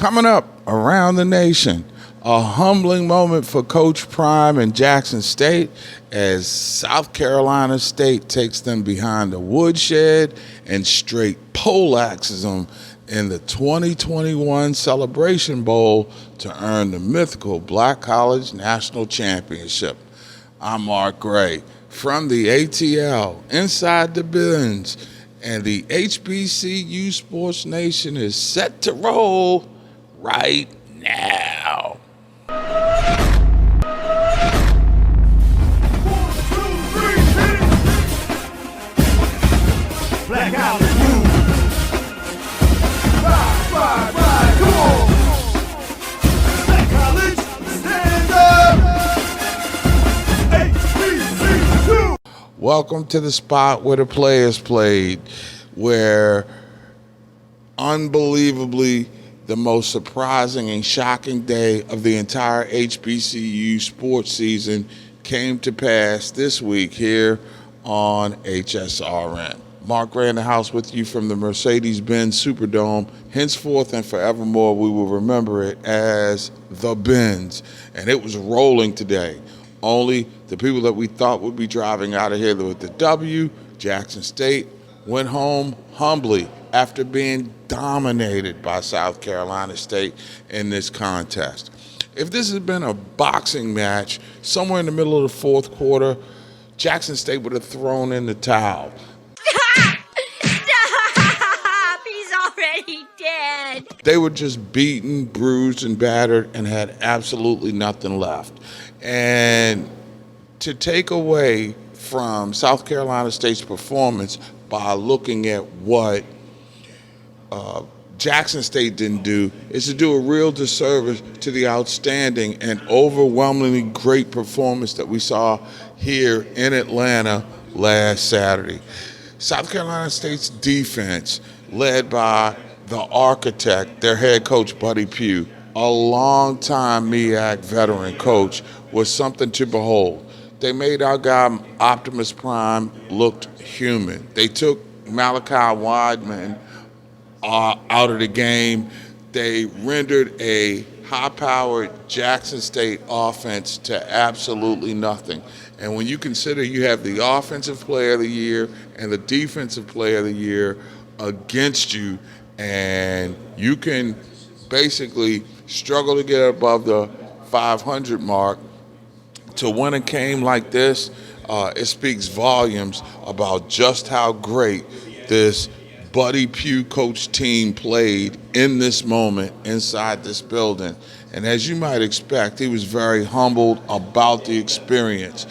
Coming up around the nation, a humbling moment for Coach Prime and Jackson State as South Carolina State takes them behind the woodshed and straight poleaxes them in the 2021 Celebration Bowl to earn the mythical Black College National Championship. I'm Mark Gray from the ATL, Inside the Benz, and the HBCU Sports Nation is set to roll right now. Black College, move. Ride, come on. Black College, stand up. HBCU. Welcome to the spot where the players played, where unbelievably the most surprising and shocking day of the entire HBCU sports season came to pass this week here on HSRN. Mark Gray in the house with you from the Mercedes-Benz Superdome. Henceforth and forevermore, we will remember it as the Benz. And it was rolling today. Only the people that we thought would be driving out of here with the W, Jackson State, went home humbly after being dominated by South Carolina State in this contest. If this had been a boxing match, somewhere in the middle of the fourth quarter, Jackson State would have thrown in the towel. Stop! He's already dead. They were just beaten, bruised, and battered and had absolutely nothing left. And to take away from South Carolina State's performance by looking at what Jackson State didn't do is to do a real disservice to the outstanding and overwhelmingly great performance that we saw here in Atlanta last Saturday. South Carolina State's defense, led by the architect, their head coach, Buddy Pugh, a longtime MEAC veteran coach, was something to behold. They made our guy Optimus Prime look human. They took Malachi Wideman out of the game. They rendered a high-powered Jackson State offense to absolutely nothing. And when you consider you have the Offensive Player of the Year and the Defensive Player of the Year against you, and you can basically struggle to get above the 500 mark, to win a game like this, it speaks volumes about just how great this Buddy Pugh coach team played in this moment inside this building. And as you might expect, he was very humbled about the experience.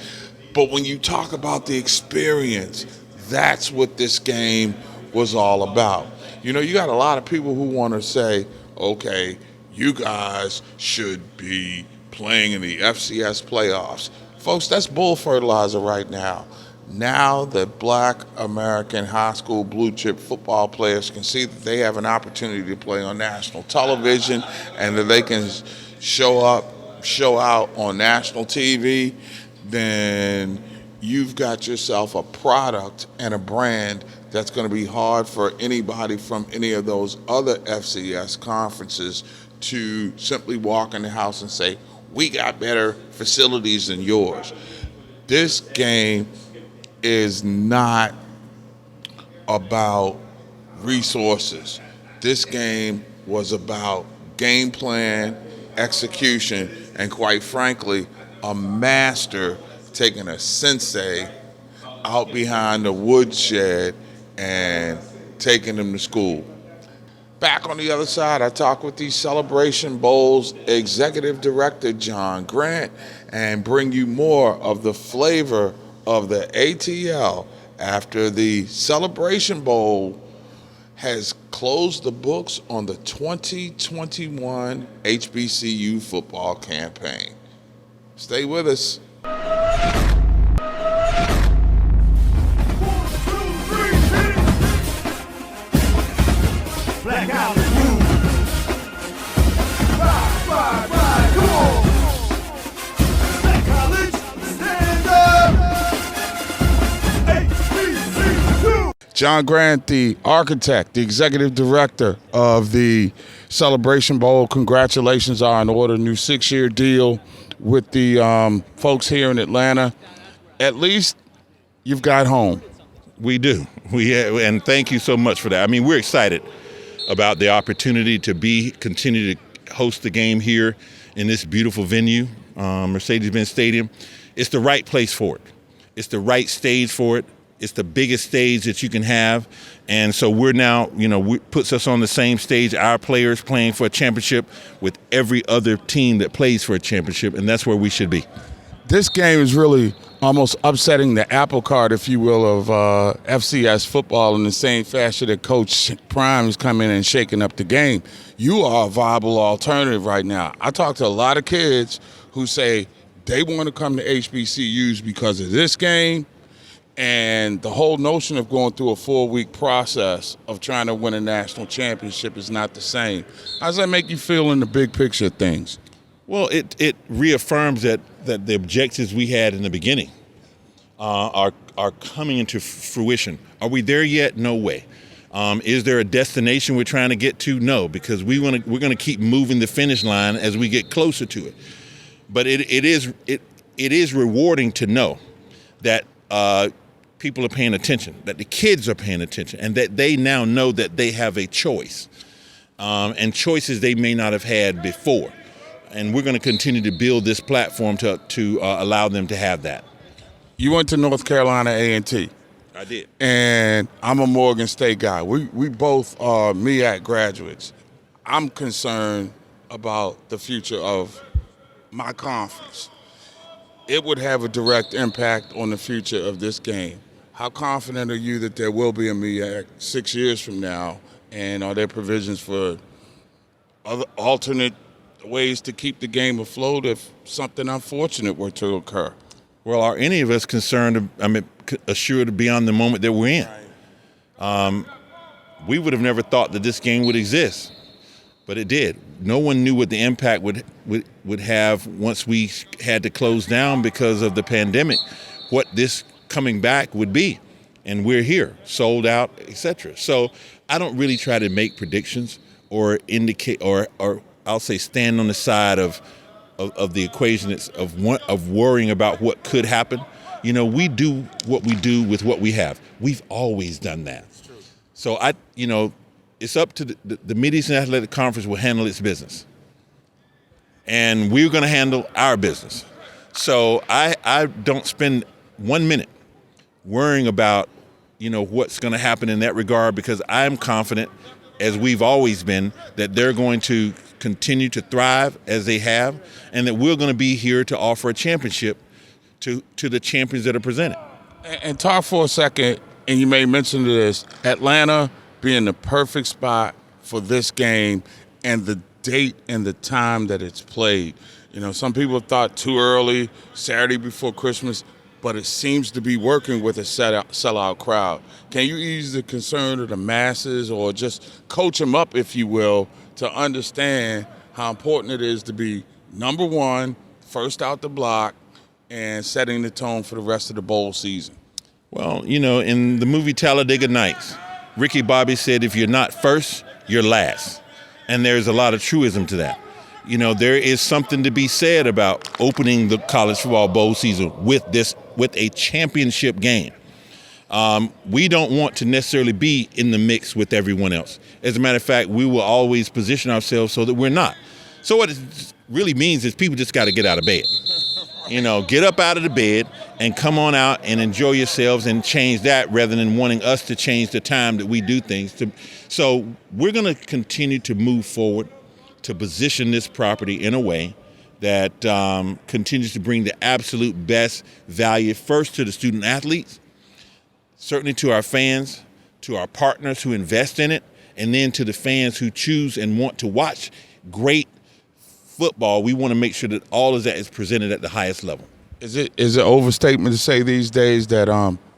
But when you talk about the experience, that's what this game was all about. You know, you got a lot of people who want to say, okay, you guys should be playing in the FCS playoffs. Folks, that's bull fertilizer right now. Now that Black American high school blue chip football players can see that they have an opportunity to play on national television and that they can show out on national TV, then you've got yourself a product and a brand that's going to be hard for anybody from any of those other FCS conferences to simply walk in the house and say, we got better facilities than yours. This game is not about resources. This game was about game plan, execution, and quite frankly, a master taking a sensei out behind the woodshed and taking them to school. Back on the other side, I talk with the Celebration Bowl's Executive Director, John Grant, and bring you more of the flavor of the ATL after the Celebration Bowl has closed the books on the 2021 HBCU football campaign. Stay with us. Black College, move. Ride, come on. Black College, stand up. HBCU. John Grant, the architect, the executive director of the Celebration Bowl, congratulations are in order. New 6-year deal with the folks here in Atlanta. At least you've got home. We do. And thank you so much for that. I mean, we're excited about the opportunity to continue to host the game here in this beautiful venue, Mercedes-Benz Stadium. It's the right place for it. It's the right stage for it. It's the biggest stage that you can have. And so we're now, puts us on the same stage, our players playing for a championship with every other team that plays for a championship, and that's where we should be. This game is really almost upsetting the apple cart, if you will, of FCS football in the same fashion that Coach Prime is coming in and shaking up the game. You are a viable alternative right now. I talk to a lot of kids who say they want to come to HBCUs because of this game and the whole notion of going through a 4-week process of trying to win a national championship is not the same. How does that make you feel in the big picture of things? Well, it reaffirms that the objectives we had in the beginning are coming into fruition. Are we there yet? No way. Is there a destination we're trying to get to? No, because we're going to keep moving the finish line as we get closer to it. But it is rewarding to know that people are paying attention, that the kids are paying attention, and that they now know that they have a choice, and choices they may not have had before. And we're going to continue to build this platform to allow them to have that. You went to North Carolina A&T. I did. And I'm a Morgan State guy. We both are MEAC graduates. I'm concerned about the future of my conference. It would have a direct impact on the future of this game. How confident are you that there will be a MEAC 6 years from now? And are there provisions for other alternate ways to keep the game afloat if something unfortunate were to occur? Well, are any of us concerned, assured beyond the moment that we're in? We would have never thought that this game would exist, but it did. No one knew what the impact would have once we had to close down because of the pandemic, what this coming back would be. And we're here, sold out, etc. So I don't really try to make predictions or indicate or I'll say stand on the side of the equation of worrying about what could happen. We do what we do with what we have. We've always done that. So it's up to the Mid-Eastern Athletic Conference will handle its business. And we're going to handle our business. So I don't spend 1 minute worrying about, what's going to happen in that regard, because I'm confident, as we've always been, that they're going to continue to thrive as they have, and that we're going to be here to offer a championship to the champions that are presented. And talk for a second, and you may mention this, Atlanta being the perfect spot for this game and the date and the time that it's played. Some people have thought too early, Saturday before Christmas, but it seems to be working with a sellout crowd. Can you ease the concern of the masses or just coach them up, if you will, to understand how important it is to be number one, first out the block, and setting the tone for the rest of the bowl season? Well, in the movie Talladega Nights, Ricky Bobby said, if you're not first, you're last. And there's a lot of truism to that. There is something to be said about opening the college football bowl season with a championship game. We don't want to necessarily be in the mix with everyone else. As a matter of fact, we will always position ourselves so that we're not. So what it really means is people just got to get out of bed. Get up out of the bed and come on out and enjoy yourselves and change that rather than wanting us to change the time that we do things. So we're going to continue to move forward to position this property in a way that continues to bring the absolute best value first to the student athletes, certainly to our fans, to our partners who invest in it, and then to the fans who choose and want to watch great football. We want to make sure that all of that is presented at the highest level. Is it overstatement to say these days that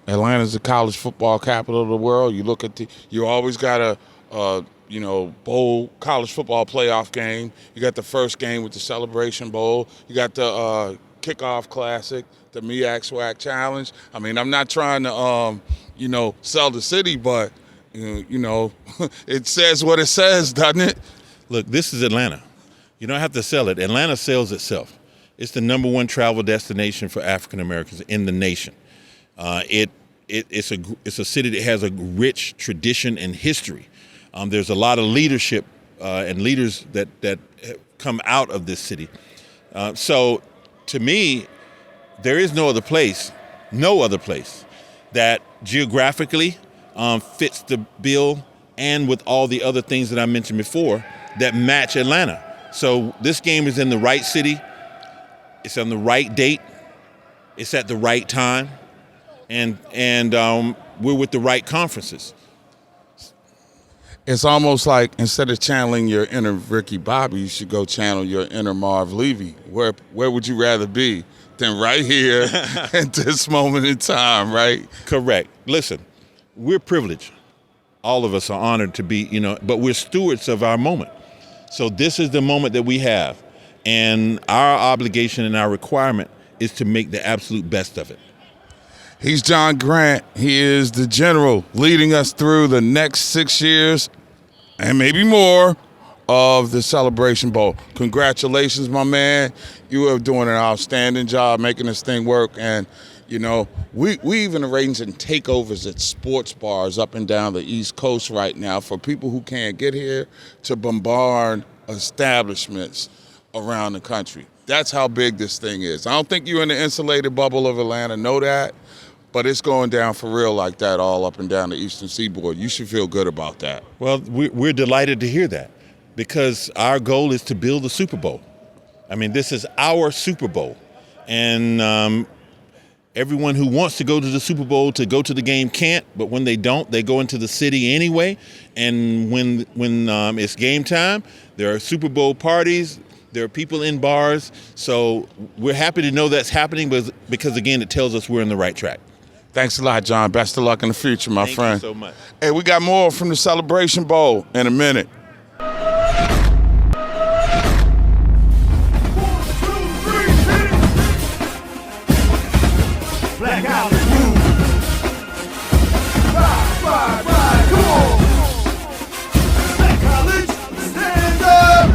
Atlanta's the college football capital of the world? You look at you always got a bowl college football playoff game. You got the first game with the Celebration Bowl. You got the kickoff classic, the MEAC SWAC Challenge. I mean, I'm not trying to sell the city, but it says what it says, doesn't it? Look, this is Atlanta. You don't have to sell it. Atlanta sells itself. It's the #1 travel destination for African Americans in the nation. It's a city that has a rich tradition and history. There's a lot of leadership and leaders that have come out of this city. So to me, there is no other place that geographically fits the bill, and with all the other things that I mentioned before that match Atlanta. So this game is in the right city, it's on the right date, it's at the right time, and we're with the right conferences. It's almost like instead of channeling your inner Ricky Bobby, you should go channel your inner Marv Levy. Where would you rather be than right here at this moment in time, right? Correct. Listen, we're privileged. All of us are honored to be, but we're stewards of our moment. So this is the moment that we have, and our obligation and our requirement is to make the absolute best of it. He's John Grant. He is the general leading us through the next 6 years and maybe more of the Celebration Bowl. Congratulations, my man. You are doing an outstanding job making this thing work. And, we even arranging takeovers at sports bars up and down the East Coast right now for people who can't get here to bombard establishments around the country. That's how big this thing is. I don't think you're in the insulated bubble of Atlanta, know that. But it's going down for real like that all up and down the Eastern Seaboard. You should feel good about that. Well, we're delighted to hear that, because our goal is to build a Super Bowl. I mean, this is our Super Bowl. And everyone who wants to go to the Super Bowl to go to the game can't, but when they don't, they go into the city anyway. And when it's game time, there are Super Bowl parties. There are people in bars. So we're happy to know that's happening, because, again, it tells us we're on the right track. Thanks a lot, John. Best of luck in the future, my friend. Thank you so much. Hey, we got more from the Celebration Bowl in a minute. 1, 2, 3, hit it. Black Island Blues. Ride, come on. Black College, stand up.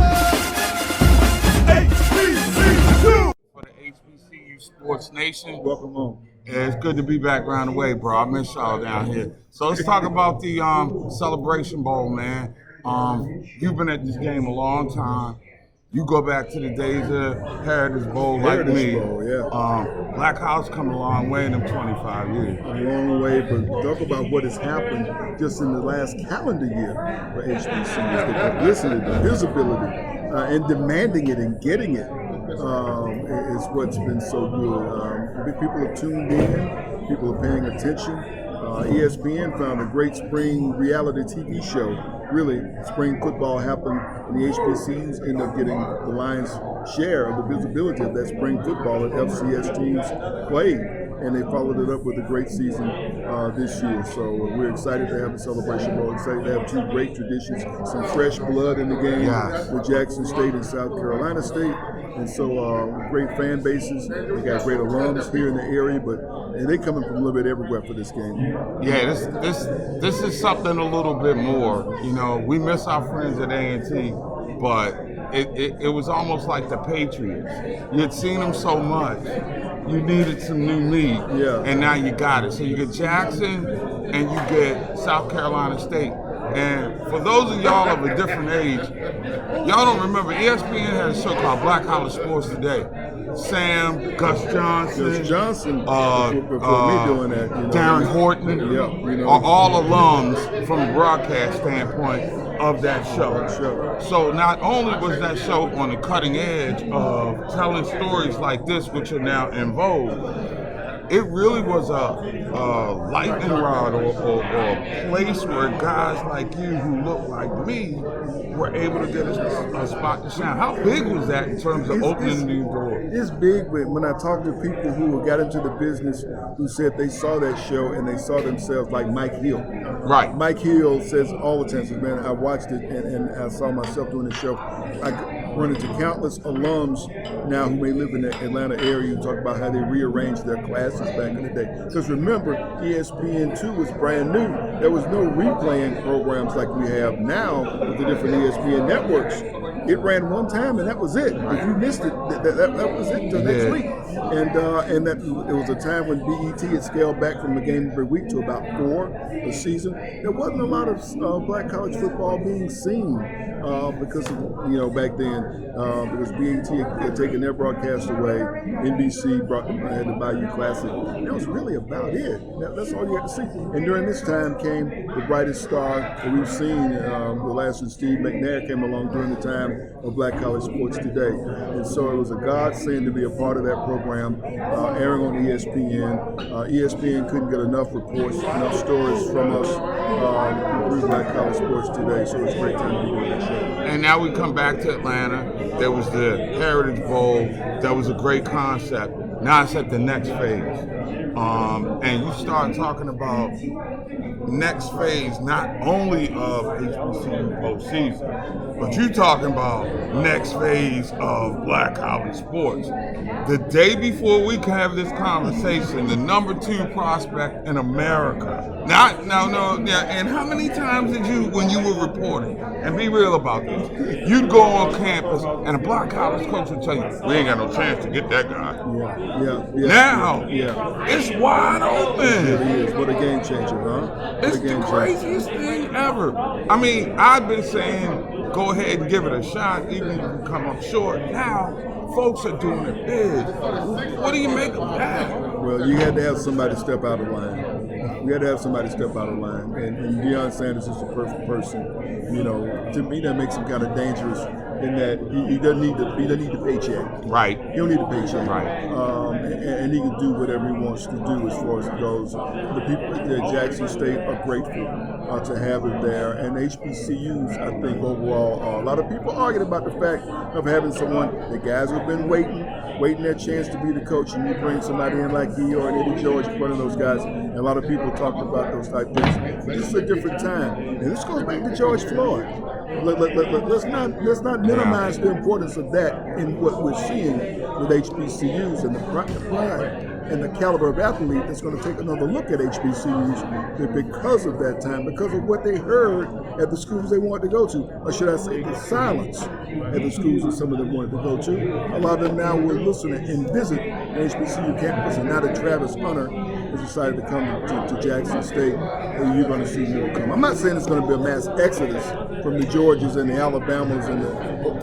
HBCU. For the HBCU Sports Nation. Welcome home. Yeah, it's good to be back around the way, bro. I miss y'all down here. So let's talk about the Celebration Bowl, man. You've been at this game a long time. You go back to the days of Heritage Bowl like me. Bowl, yeah. Black House come a long way in them 25 years. A long way, but talk about what has happened just in the last calendar year for HBCUs. The publicity, the visibility, and demanding it and getting it is what's been so good. People have tuned in. People are paying attention. ESPN found a great spring reality TV show. Really, spring football happened, and the HBCUs end up getting the lion's share of the visibility of that spring football that FCS teams played. And they followed it up with a great season this year. So we're excited to have the Celebration Bowl, excited to have two great traditions, some fresh blood in the game with Jackson State and South Carolina State. And so great fan bases. We got great alums here in the area, and they're coming from a little bit everywhere for this game. Yeah, this is something a little bit more. We miss our friends at A&T, but it was almost like the Patriots. You'd seen them so much. You needed some new meat, and now you got it. So you get Jackson and you get South Carolina State. And for those of y'all of a different age, y'all don't remember, ESPN had a show called Black College Sports Today. Sam, Gus Johnson, before me doing that, Darren Horton, are all alums from a broadcast standpoint of that show. So not only was that show on the cutting edge of telling stories like this, which are now in vogue, it really was a lightning rod or a place where guys like you who look like me were able to get a spot to shine. How big was that in terms of opening new doors? It's big, but when I talk to people who got into the business who said they saw that show and they saw themselves like Mike Hill. Right. Mike Hill says all the time, says, man, I watched it and I saw myself doing the show. run into countless alums now who may live in the Atlanta area who talk about how they rearranged their classes back in the day. Because remember, ESPN2 was brand new. There was no replaying programs like we have now with the different ESPN networks. It ran one time and that was it. If you missed it, that was it until next week. And that it was a time when BET had scaled back from a game every week to about 4 a season. There wasn't a lot of black college football being seen because of, back then, because BET had taken their broadcast away. NBC had the Bayou Classic. That was really about it. That's all you had to see. And during this time came the brightest star that we've seen. The last one, Steve McNair, came along during the time of black college sports today. And so it was a godsend to be a part of that program, airing on ESPN. ESPN couldn't get enough reports, enough stories from us through black college sports today. So it's a great time to be doing that show. And now we come back to Atlanta. There was the Heritage Bowl. That was a great concept. Now it's at the next phase. And you start talking about next phase, not only of HBCU postseason, but you're talking about next phase of black college sports. The day before we can have this conversation, the number 2 prospect in America. And how many times did you, when you were reporting, and be real about this, you'd go on campus and a black college coach would tell you, we ain't got no chance to get that guy. Now, it's wide open. It is. What a game changer, huh? It's the craziest thing ever. I mean, I've been saying, go ahead and give it a shot, even if you come up short. Now, folks are doing it big. What do you make of that? Well, you had to have somebody step out of line. We had to have somebody step out of line. And Deion Sanders is the perfect person. To me, that makes him kind of dangerous in that he doesn't need the paycheck. Right. He don't need the paycheck. Right. And he can do whatever he wants to do as far as it goes. The people at Jackson State are grateful to have him there. And HBCUs, I think overall, a lot of people argued about the fact of having someone, the guys who've been waiting their chance to be the coach, and you bring somebody in like he or Eddie George in front of those guys. And a lot of people talked about those type things. But this is a different time. And this goes back to George Floyd. Let's not minimize the importance of that in what we're seeing with HBCUs and the pride and the caliber of athlete that's going to take another look at HBCUs because of that time, because of what they heard at the schools they wanted to go to, or should I say the silence at the schools that some of them wanted to go to. A lot of them now will listen and visit the HBCU campus, and now that Travis Hunter has decided to come to Jackson State, you're going to see more come. I'm not saying it's going to be a mass exodus from the Georgias and the Alabamas and the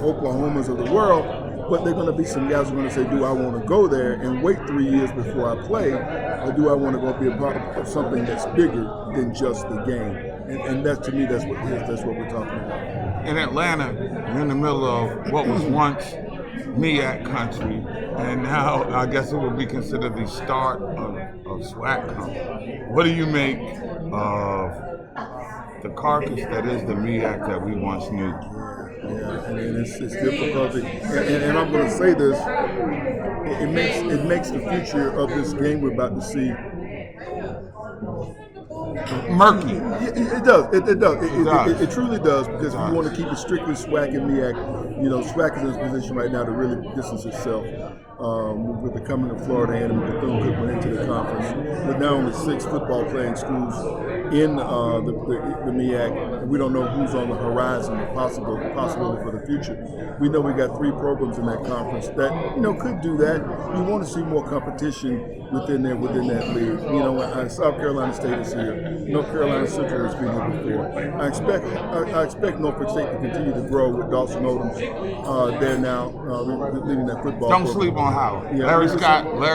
Oklahomas of the world, but there are going to be some guys who are going to say, do I want to go there and wait 3 years before I play, or do I want to go be a part of something that's bigger than just the game? And that, to me, that's what we're talking about. In Atlanta, you're in the middle of what was once MEAC country, and now I guess it would be considered the start of SWAC country. What do you make of the carcass that is the MEAC that we once knew? Yeah, and it's difficult. And I'm going to say this: it makes the future of this game we're about to see murky. It does. It truly does, because if you want to keep it strictly SWAC and MEAC, SWAC is in a position right now to really distance itself. With the coming of Florida and Bethune-Cookman went into the conference, with now only 6 football playing schools in the MEAC, we don't know who's on the horizon, the possibility for the future. We know we got 3 programs in that conference that could do that. You want to see more competition within that league. South Carolina State is here. North Carolina Central has been here before. I expect Norfolk State to continue to grow with Dawson Odom there now leading that football. Don't program. sleep on Howard. Yeah, Larry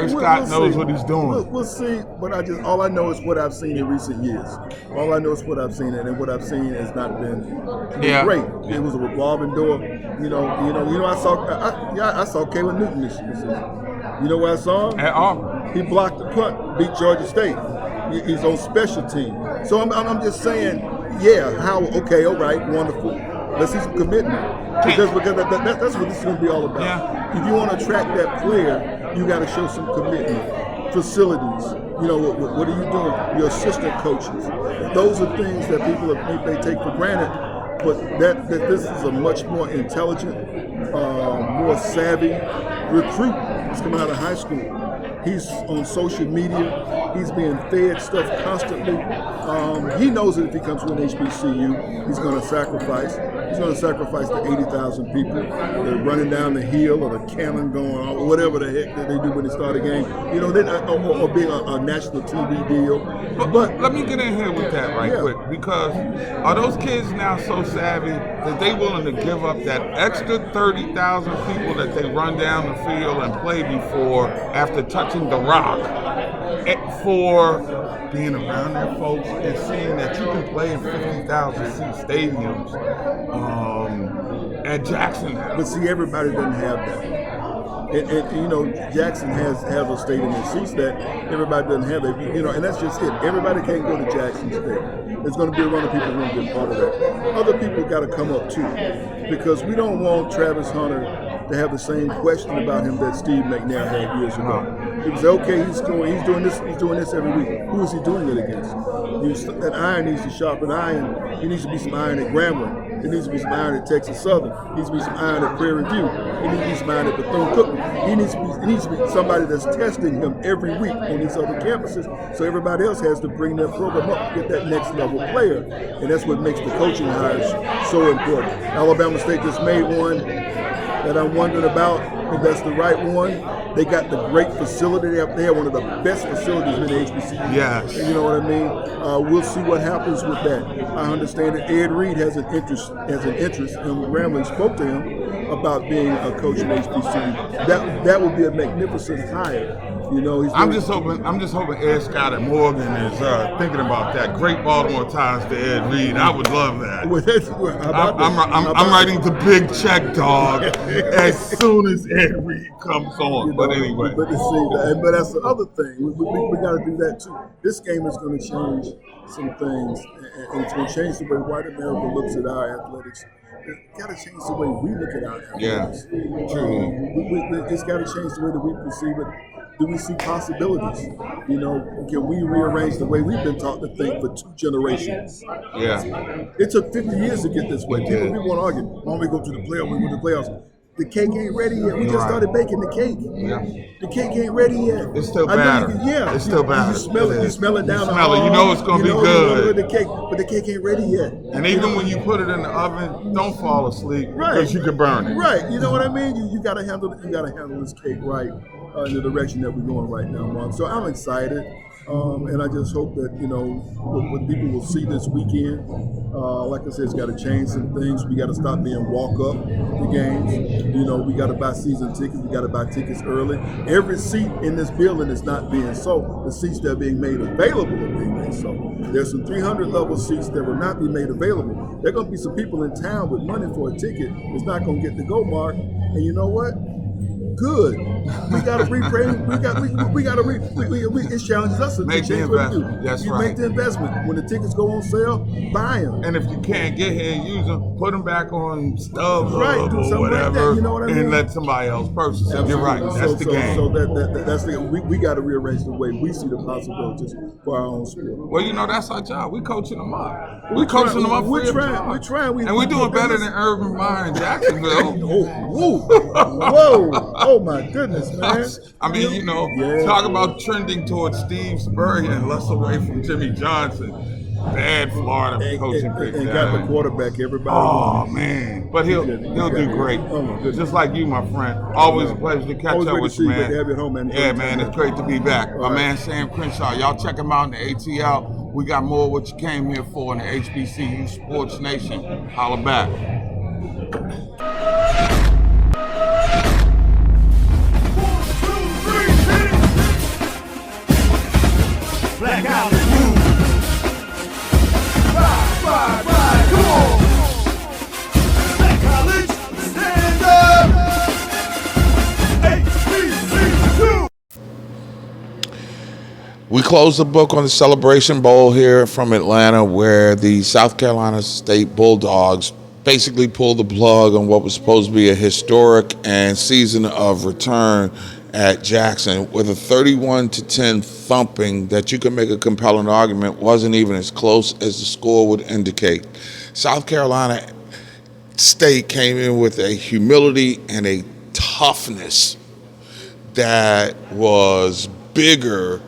Scott knows what he's doing. We'll see, but all I know is what I've seen in recent years. All I know is what I've seen, and what I've seen has not been great. Yeah. It was a revolving door. I saw Kalen Newton this season. You know where I saw him? At Auburn. He blocked the punt, beat Georgia State. He's on special team. So I'm just saying, okay, all right, wonderful. Let's see some commitment. Because that's what this is going to be all about. Yeah. If you want to attract that player, you got to show some commitment. Facilities. What are you doing? Your assistant coaches. Those are things that people they take for granted. but that this is a much more intelligent, more savvy recruit that's coming out of high school. He's on social media. He's being fed stuff constantly. He knows that if he comes to an HBCU, he's going to sacrifice. He's going to sacrifice the 80,000 people that are running down the hill or the cannon going on, or whatever the heck that they do when they start a game. You know, or being a national TV deal. But let me get in here with that right quick, because are those kids now so savvy that they willing to give up that extra 30,000 people that they run down the field and play before after touching the rock for being around their folks and seeing that you can play in 50,000 seat stadiums at Jackson now? But see, everybody doesn't have that. And you know, Jackson has a stadium that seats that. Everybody doesn't have it. You know, and that's just it. Everybody can't go to Jackson State. There's going to be a run of people who will get part of that. Other people got to come up too, because we don't want Travis Hunter to have the same question about him that Steve McNair had years ago. He was okay. He's doing this every week. Who is he doing it against? That iron needs to sharpen iron. He needs to be some iron at Grambling. There needs to be some iron at Texas Southern. There needs to be some iron at Prairie View. There needs to be some iron at Bethune-Cookman. He needs to be somebody that's testing him every week on these other campuses, so everybody else has to bring their program up to get that next level player. And that's what makes the coaching hires so important. Alabama State just made one that I'm wondering about if that's the right one. They got the great facility. They have one of the best facilities in the HBCU. Yes. You know what I mean? We'll see what happens with that. I understand that Ed Reed has an interest, and Grambling spoke to him about being a coach in HBCU. That would be a magnificent hire. You know, I'm just hoping Ed Scott at Morgan is thinking about that. Great Baltimore ties to Ed Reed. I would love that. I'm writing the big check, dog, as soon as Ed Reed comes on. But anyway. But that's the other thing. We got to do that too. This game is going to change some things, and it's going to change the way white America looks at our athletics. It's got to change the way we look at our athletics. Yeah, true. It's got to change the way that we perceive it. Do we see possibilities? You know, can we rearrange the way we've been taught to think for 2 generations? Yeah. It took 50 years to get this way. People want to argue, why don't we go to the playoffs? We go to the playoffs. The cake ain't ready yet. We just started baking the cake. Yeah. The cake ain't ready yet. It's still batter. It's still batter. You smell it. You smell it down the hall. You know it's going to be good. The cake, but the cake ain't ready yet. And even when you put it in the oven, don't fall asleep because you can burn it. Right. You know what I mean? You got to handle this cake right in the direction that we're going right now, Mark. So I'm excited. And I just hope that, you know, what people will see this weekend, like I said, it's got to change some things. We got to stop being walk-up the games. You know, we got to buy season tickets. We got to buy tickets early. Every seat in this building is not being sold. The seats that are being made available are being made sold. There's some 300-level seats that will not be made available. There are going to be some people in town with money for a ticket that's not going to get the go, Mark. And you know what? Good. We got to rebrand. It challenges us to make the investment. That's right. Make the investment. When the tickets go on sale, buy them. And if you can't get here and use them, put them back on stubs do or something whatever, like that, you know what I mean? and let somebody else purchase it. You're right. That's the game. So that's the we got to rearrange the way we see the possibilities for our own sport. Well, you know, that's our job. We coaching them up. We're coaching them up. We're trying. And we're doing better than Urban Meyer in Jacksonville. Whoa. Oh my goodness, man! I mean, you know, talk about trending towards Steve Spurrier and less away from Jimmy Johnson. Bad Florida coaching pick. And got the quarterback. Everybody. Oh man, but he'll do great. Oh my goodness. Just like you, my friend. Always a pleasure to catch up with you, man. Have you at home, man. Yeah, man, it's great to be back. My man Sam Crenshaw. Y'all check him out in the ATL. We got more of what you came here for in the HBCU Sports Nation. Holla back. Black out and move. Ride, come on. Black college, stand up. HBCU. We close the book on the Celebration Bowl here from Atlanta, where the South Carolina State Bulldogs basically pulled the plug on what was supposed to be a historic and season of return at Jackson with a 31-10 thumping that you could make a compelling argument wasn't even as close as the score would indicate. South Carolina State came in with a humility and a toughness that was bigger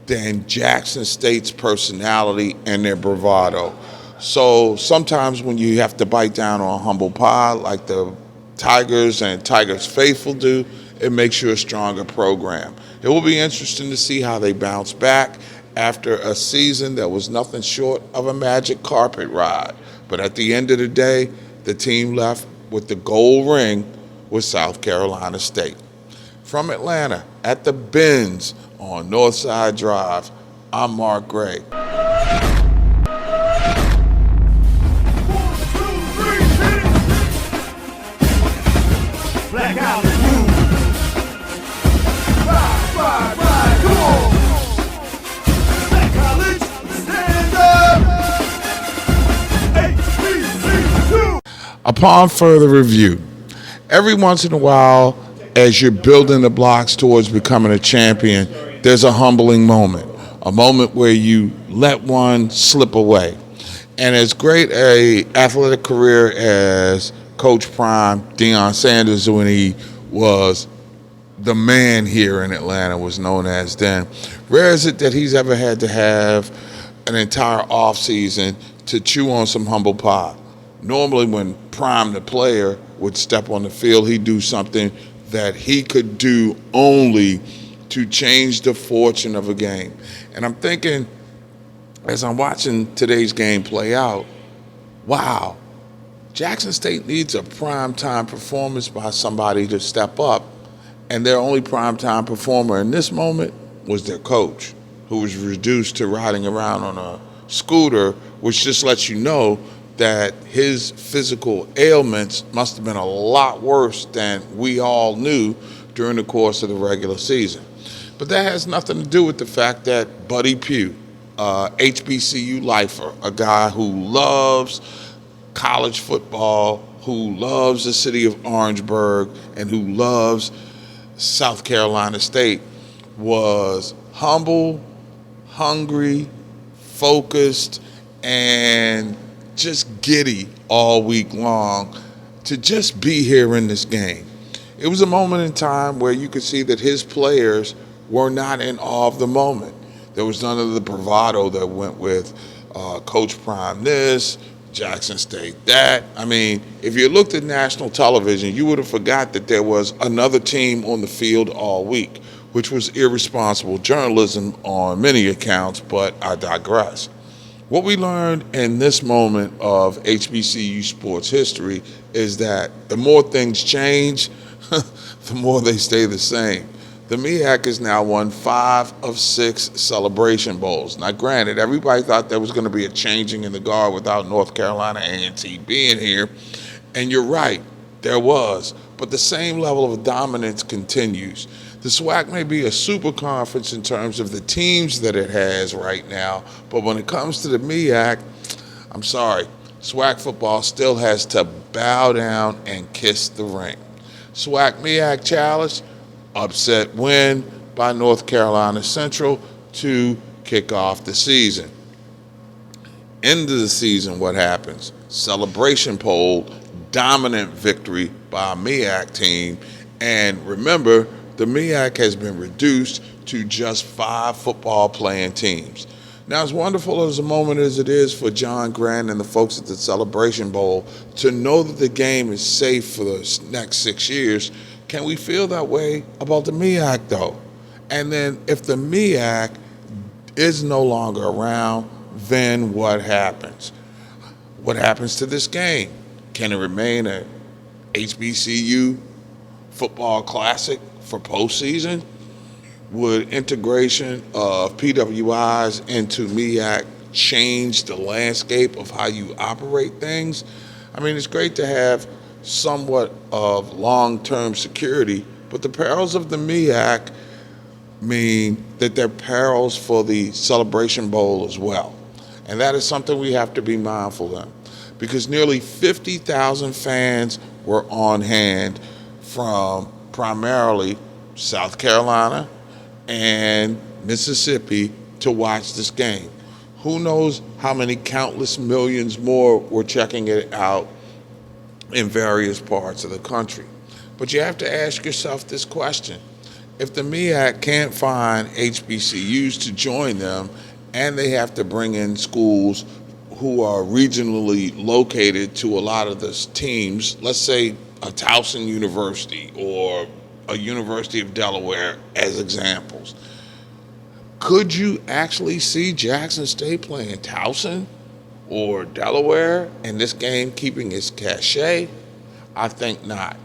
than Jackson State's personality and their bravado. So sometimes when you have to bite down on humble pie like the Tigers and Tigers faithful do, it makes you a stronger program. It will be interesting to see how they bounce back after a season that was nothing short of a magic carpet ride. But at the end of the day, the team left with the gold ring with South Carolina State. From Atlanta, at the Benz on Northside Drive, I'm Mark Gray. 1, 2, 3, hit it. Black Island Groove. Ride, come on. Black College, stand up. HBCU. Upon further review, every once in a while, as you're building the blocks towards becoming a champion, there's a humbling moment, a moment where you let one slip away. And as great a athletic career as Coach Prime, Deion Sanders, when he was the man here in Atlanta, was known as then, rare is it that he's ever had to have an entire offseason to chew on some humble pie. Normally when Prime, the player, would step on the field, he'd do something that he could do only to change the fortune of a game. And I'm thinking, as I'm watching today's game play out, wow, Jackson State needs a primetime performance by somebody to step up. And their only primetime performer in this moment was their coach, who was reduced to riding around on a scooter, which just lets you know that his physical ailments must have been a lot worse than we all knew during the course of the regular season. But that has nothing to do with the fact that Buddy Pugh, HBCU lifer, a guy who loves college football, who loves the city of Orangeburg, and who loves South Carolina State, was humble, hungry, focused, and just giddy all week long to just be here in this game. It was a moment in time where you could see that his players were not in awe of the moment. There was none of the bravado that went with Coach Prime this, Jackson State that. I mean, if you looked at national television, you would have forgot that there was another team on the field all week, which was irresponsible journalism on many accounts, but I digress. What we learned in this moment of HBCU sports history is that the more things change, the more they stay the same. The MEAC has now won 5 of 6 Celebration Bowls. Now, granted, everybody thought there was going to be a changing in the guard without North Carolina A&T being here, and you're right, there was. But the same level of dominance continues. The SWAC may be a super conference in terms of the teams that it has right now, but when it comes to the MEAC, I'm sorry, SWAC football still has to bow down and kiss the ring. SWAC MEAC Challenge, upset win by North Carolina Central to kick off the season. End of the season, what happens? Celebration Bowl, dominant victory by a MEAC team, and remember, the MEAC has been reduced to just 5 football playing teams. Now, as wonderful as a moment as it is for John Grant and the folks at the Celebration Bowl to know that the game is safe for the next 6 years, can we feel that way about the MEAC, though? And then if the MEAC is no longer around, then what happens? What happens to this game? Can it remain a HBCU football classic for postseason? Would integration of PWIs into MEAC change the landscape of how you operate things? I mean, it's great to have somewhat of long-term security, but the perils of the MEAC mean that they're perils for the Celebration Bowl as well. And that is something we have to be mindful of, because nearly 50,000 fans were on hand from primarily South Carolina and Mississippi to watch this game. Who knows how many countless millions more were checking it out in various parts of the country. But you have to ask yourself this question. If the MEAC can't find HBCUs to join them, and they have to bring in schools who are regionally located to a lot of the teams, let's say a Towson University or a University of Delaware as examples, could you actually see Jackson State playing Towson or Delaware in this game keeping its cachet? I think not.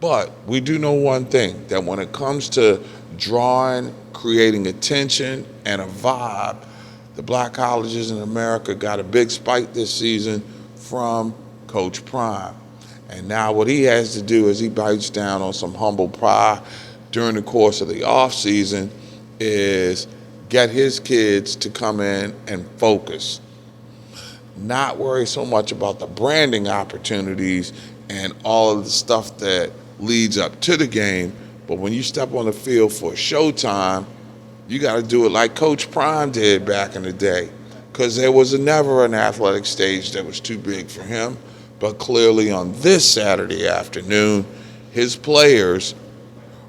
But we do know one thing, that when it comes to drawing, creating attention, and a vibe, the black colleges in America got a big spike this season from Coach Prime. And now what he has to do is he bites down on some humble pie during the course of the off season is get his kids to come in and focus. Not worry so much about the branding opportunities and all of the stuff that leads up to the game, but when you step on the field for showtime, you got to do it like Coach Prime did back in the day, because there was never an athletic stage that was too big for him. But clearly on this Saturday afternoon, his players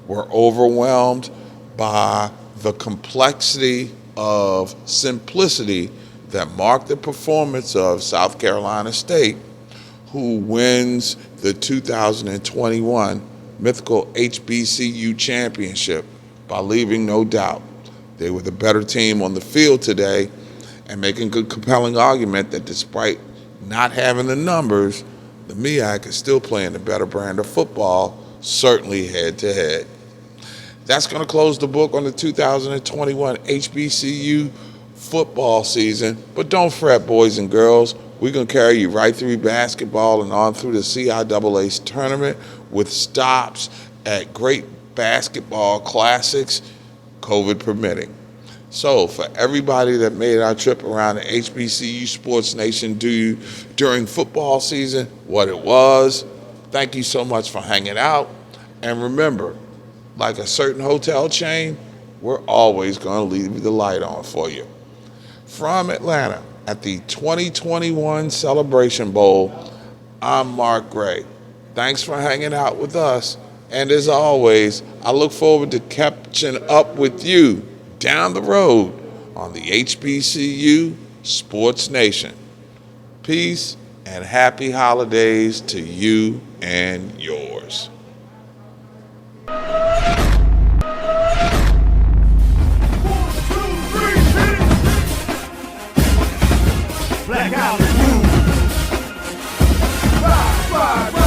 were overwhelmed by the complexity of simplicity that marked the performance of South Carolina State, who wins the 2021 mythical HBCU championship by leaving no doubt. They were the better team on the field today and making a good, compelling argument that despite not having the numbers, the MEAC is still playing the better brand of football, certainly head to head. That's going to close the book on the 2021 HBCU football season. But don't fret, boys and girls. We're going to carry you right through basketball and on through the CIAA tournament with stops at great basketball classics, COVID permitting. So for everybody that made our trip around the HBCU Sports Nation during football season, what it was, thank you so much for hanging out. And remember, like a certain hotel chain, we're always going to leave the light on for you. From Atlanta at the 2021 Celebration Bowl, I'm Mark Gray. Thanks for hanging out with us. And as always, I look forward to catching up with you down the road on the HBCU Sports Nation. Peace and happy holidays to you and yours. Black out the room. Ride, ride, ride.